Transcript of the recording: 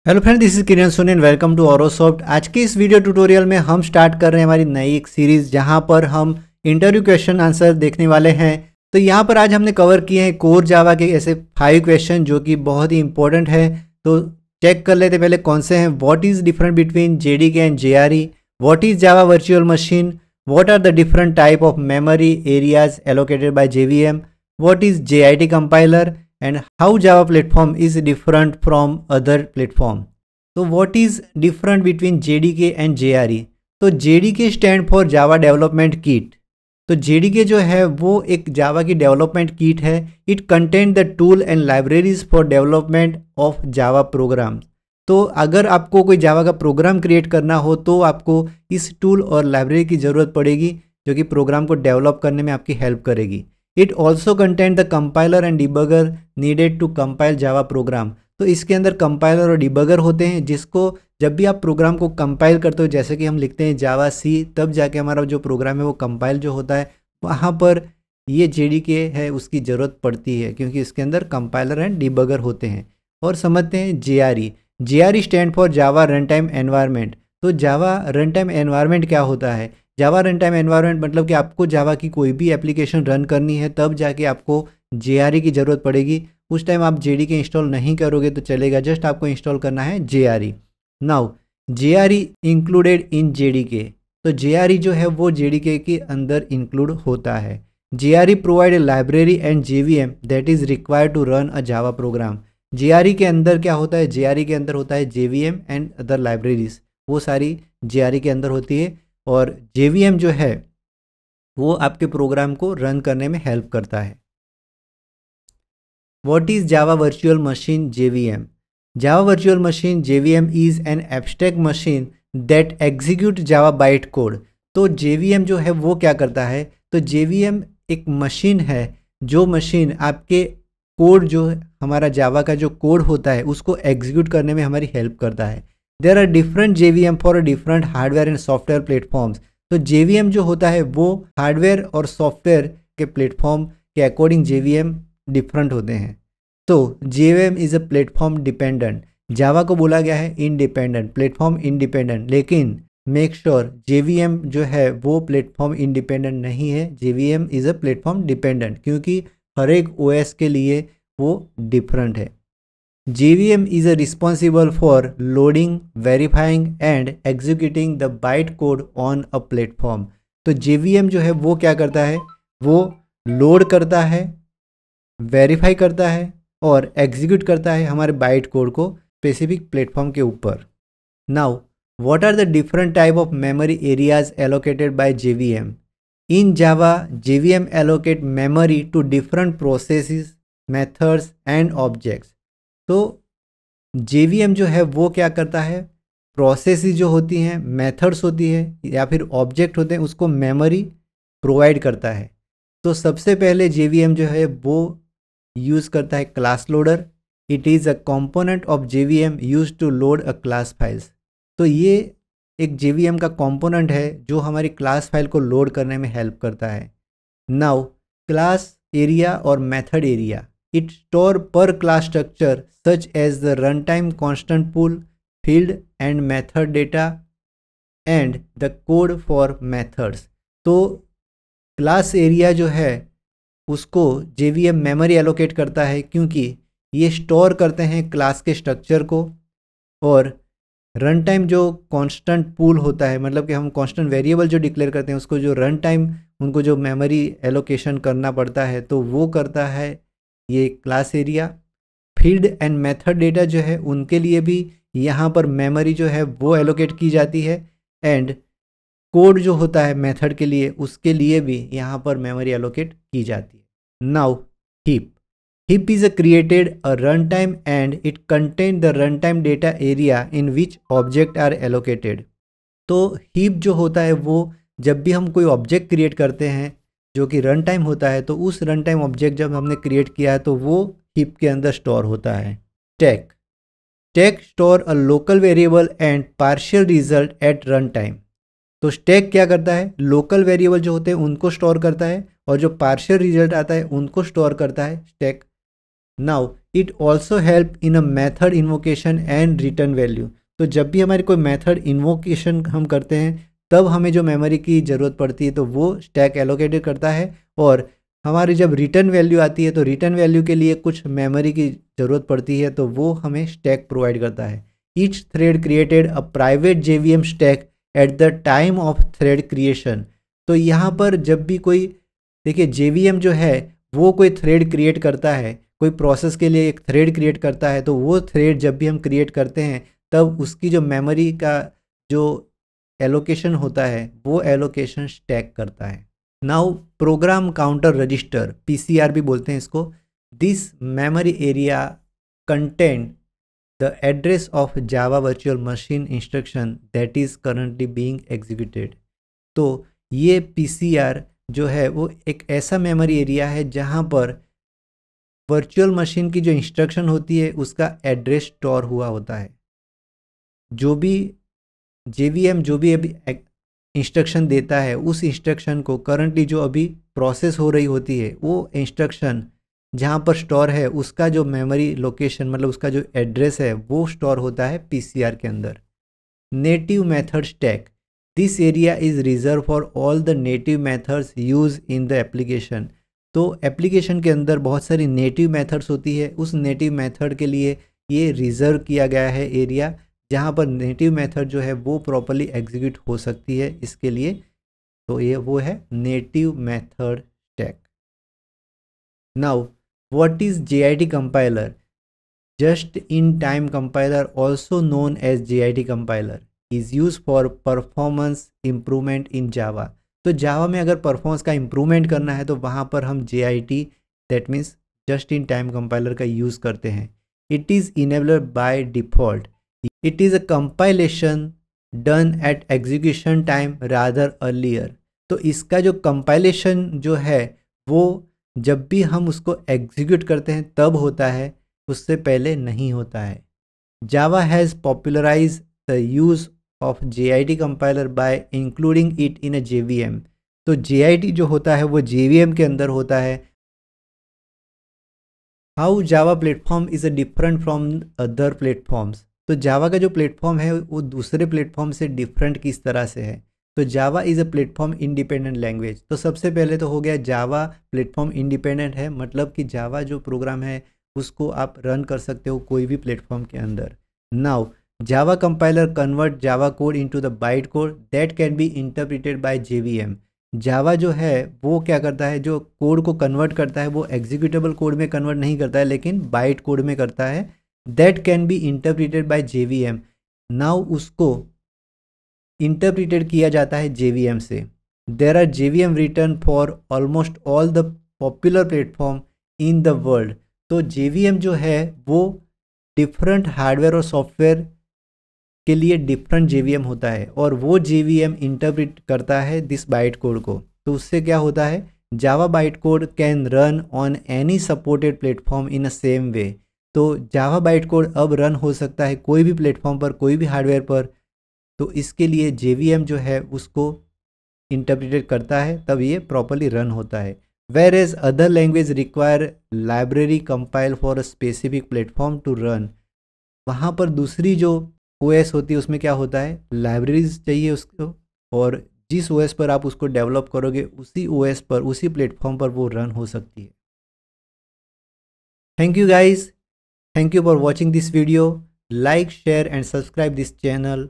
Hello friend, this is Kiran Soni and welcome to Aurosoft. आज के इस वीडियो ट्यूटोरियल में हम स्टार्ट कर रहे हैं हमारी नई एक सीरीज जहां पर हम इंटरव्यू क्वेश्चन आंसर देखने वाले हैं। तो यहां पर आज हमने कवर किए हैं कोर जावा के ऐसे 5 क्वेश्चन जो कि बहुत ही इंपॉर्टेंट है। तो चेक कर लेते पहले कौन से हैं। What is different between JDK and JRE, what is Java virtual machine, what are the different type of memory areas allocated by JVM, what is JIT compiler and how Java platform is different from other platform। तो what is different between JDK and JRE? तो JDK stand for Java Development Kit। तो JDK जो है वो एक जावा की development kit है। It contain the tool and libraries for development of Java program. तो अगर आपको कोई जावा का प्रोग्राम क्रिएट करना हो तो आपको इस टूल और लाइब्रेरी की ज़रूरत पड़ेगी जो कि प्रोग्राम को डेवलप करने में आपकी हेल्प करेगी। It also contains the compiler and debugger needed to compile Java program. तो इसके अंदर कंपाइलर और डिबगर होते हैं जिसको जब भी आप प्रोग्राम को कंपाइल करते हो, जैसे कि हम लिखते हैं जावा सी, तब जाके हमारा जो प्रोग्राम है वो कंपाइल जो होता है वहाँ पर ये जेडीके है उसकी ज़रूरत पड़ती है क्योंकि इसके अंदर कंपाइलर एंड डिबगर होते हैं। और समझते हैं JRE. JRE stand for Java run time environment. तो जावा रन टाइम एनवायरनमेंट क्या होता है? जावा रन टाइम एनवायरनमेंट मतलब कि आपको जावा की कोई भी एप्लीकेशन रन करनी है तब जाके आपको जेआरई की ज़रूरत पड़ेगी। उस टाइम आप जेडीके इंस्टॉल नहीं करोगे तो चलेगा, जस्ट आपको इंस्टॉल करना है JRE. Now JRE included in JDK. तो जेआरई जो है वो जेडीके के अंदर इंक्लूड होता है। JRE provide a library and JVM that is required to run a Java program. JRE के अंदर क्या होता है? जेआरई के अंदर होता है जेवीएम एंड अदर लाइब्रेरीज, वो सारी जेआरई के अंदर होती है। और जेवीएम जो है वो आपके प्रोग्राम को रन करने में हेल्प करता है। What is Java virtual machine JVM? Java virtual machine JVM is an abstract machine that execute Java byte code. तो जेवीएम जो है वो क्या करता है? तो जेवीएम एक मशीन है जो मशीन आपके कोड जो हमारा जावा का जो कोड होता है उसको एग्जीक्यूट करने में हमारी हेल्प करता है। There are different JVM for different hardware and software platforms. तो जेवीएम जो होता है वो हार्डवेयर और सॉफ्टवेयर के प्लेटफॉर्म के अकॉर्डिंग जेवीएम डिफरेंट होते हैं। तो JVM is a platform dependent. Java को बोला गया है इंडिपेंडेंट, प्लेटफॉर्म इंडिपेंडेंट, लेकिन मेक श्योर जेवीएम जो है वो प्लेटफॉर्म इंडिपेंडेंट नहीं है। JVM is a platform dependent क्योंकि हर एक ओएस के लिए वो डिफरेंट है। JVM is responsible for loading, verifying and executing the bytecode on a platform। तो JVM जो है वो क्या करता है? वो लोड करता है, वेरीफाई करता है और एग्जीक्यूट करता है हमारे बाइट कोड को स्पेसिफिक प्लेटफॉर्म के ऊपर। Now what are the different type of memory areas allocated by JVM? In Java JVM allocate memory to different processes, methods and objects। तो JVM जो है वो क्या करता है? प्रोसेसेस जो होती हैं, मेथड्स होती है या फिर ऑब्जेक्ट होते हैं उसको मेमोरी प्रोवाइड करता है। तो सबसे पहले JVM जो है वो यूज़ करता है class loader. It is a component of JVM use to load a class files. तो ये एक JVM का कंपोनेंट है जो हमारी क्लास फाइल को लोड करने में हेल्प करता है। नाउ क्लास एरिया और method area. It store per class structure such as the runtime constant pool, field and method data and the code for methods। तो क्लास एरिया जो है उसको JVM मेमोरी एलोकेट करता है क्योंकि ये स्टोर करते हैं क्लास के स्ट्रक्चर को। और रन टाइम जो कांस्टेंट पूल होता है, मतलब कि हम कांस्टेंट वेरिएबल जो डिक्लेयर करते हैं उसको जो रन टाइम उनको जो मेमोरी एलोकेशन करना पड़ता है तो वो करता है ये class area. Field and method data जो है उनके लिए भी यहाँ पर मेमोरी जो है वो एलोकेट की जाती है। एंड कोड जो होता है मेथड के लिए उसके लिए भी यहाँ पर मेमोरी एलोकेट की जाती है। Now heap. Heap is created a run time and it contain the run time data area in which object are allocated. तो हीप जो होता है वो जब भी हम कोई ऑब्जेक्ट क्रिएट करते हैं जो कि रन टाइम होता है तो उस रन टाइम ऑब्जेक्ट जब हमने क्रिएट किया है तो वो हीप के अंदर स्टोर होता है। Stack. Stack store a local variable and partial result at run time. तो स्टैक क्या करता है? लोकल वेरिएबल जो होते हैं उनको स्टोर करता है और जो पार्शियल रिजल्ट आता है उनको स्टोर करता है stack. Now it also help in a method invocation and return value. तो जब भी हमारी कोई मेथड इन्वोकेशन हम करते हैं तब हमें जो मेमोरी की ज़रूरत पड़ती है तो वो स्टैक एलोकेटेड करता है, और हमारी जब रिटर्न वैल्यू आती है तो रिटर्न वैल्यू के लिए कुछ मेमोरी की ज़रूरत पड़ती है तो वो हमें स्टैक प्रोवाइड करता है। Each thread created a private JVM stack at the time of thread creation. तो यहाँ पर जब भी कोई, देखिए JVM जो है वो कोई थ्रेड क्रिएट करता है, कोई प्रोसेस के लिए एक थ्रेड क्रिएट करता है, तो वो थ्रेड जब भी हम क्रिएट करते हैं तब उसकी जो मेमोरी का जो एलोकेशन होता है वो एलोकेशन स्टैक करता है। Now program counter register, PCR भी बोलते हैं इसको, this memory area content the address of Java virtual machine instruction that is currently being executed. तो ये PCR जो है वो एक ऐसा मेमोरी एरिया है जहाँ पर वर्चुअल मशीन की जो इंस्ट्रक्शन होती है उसका एड्रेस स्टोर हुआ होता है। जो भी JVM जो भी अभी इंस्ट्रक्शन देता है उस इंस्ट्रक्शन को करंटली जो अभी प्रोसेस हो रही होती है वो इंस्ट्रक्शन जहाँ पर स्टोर है उसका जो मेमोरी लोकेशन मतलब उसका जो एड्रेस है वो स्टोर होता है PCR के अंदर। Native method stack, this area is reserve for all the native methods use in the application. तो एप्लीकेशन के अंदर बहुत सारी नेटिव मेथड्स होती है, उस नेटिव मेथड के लिए ये रिजर्व किया गया है एरिया जहाँ पर नेटिव मेथड जो है वो प्रॉपरली एग्जीक्यूट हो सकती है इसके लिए। तो ये वो है native method stack. Now what is JIT compiler? Just in time compiler also known as JIT compiler is use for performance improvement in Java. तो जावा में अगर परफॉर्मेंस का इम्प्रूवमेंट करना है तो वहाँ पर हम JIT that means just in time compiler का यूज़ करते हैं। It is enabled by default. It is a compilation done at execution time rather earlier. तो इसका जो कंपाइलेशन जो है वो जब भी हम उसको एग्जीक्यूट करते हैं तब होता है, उससे पहले नहीं होता है। Java has popularise the use of JIT compiler by including it in a JVM। तो JIT जो होता है वो JVM के अंदर होता है। How Java platform is a different from other platforms. तो जावा का जो प्लेटफॉर्म है वो दूसरे प्लेटफॉर्म से डिफरेंट किस तरह से है? तो जावा is a platform independent language. तो सबसे पहले तो हो गया जावा प्लेटफॉर्म इंडिपेंडेंट है, मतलब कि जावा जो प्रोग्राम है उसको आप रन कर सकते हो कोई भी प्लेटफॉर्म के अंदर। Now Java compiler convert Java code into the byte code that can be interpreted by JVM। Java जो है वो क्या करता है, जो कोड को कन्वर्ट करता है वो एग्जीक्यूटेबल कोड में कन्वर्ट नहीं करता है लेकिन बाइट कोड में करता है। That can be interpreted by JVM। Now उसको इंटरप्रिटेड किया जाता है JVM से। There are JVM written for almost all the popular platform in the world. तो JVM जो है वो डिफरेंट हार्डवेयर और सॉफ्टवेयर के लिए डिफरेंट JVM होता है और वो JVM इंटरप्रेट करता है दिस बाइट कोड को। तो उससे क्या होता है, जावा byte code can run on any supported platform in a same way. तो जावा बाइट कोड अब रन हो सकता है कोई भी प्लेटफॉर्म पर, कोई भी हार्डवेयर पर। तो इसके लिए JVM जो है उसको इंटरप्रेट करता है तब ये प्रॉपरली रन होता है। Whereas other language require library compile for a specific platform to run. वहाँ पर दूसरी जो OS होती है उसमें क्या होता है, लाइब्रेरीज चाहिए उसको, और जिस OS पर आप उसको डेवलप करोगे उसी OS पर, उसी प्लेटफॉर्म पर वो रन हो सकती है। Thank you guys, thank you for watching this video. Like, share and subscribe this channel.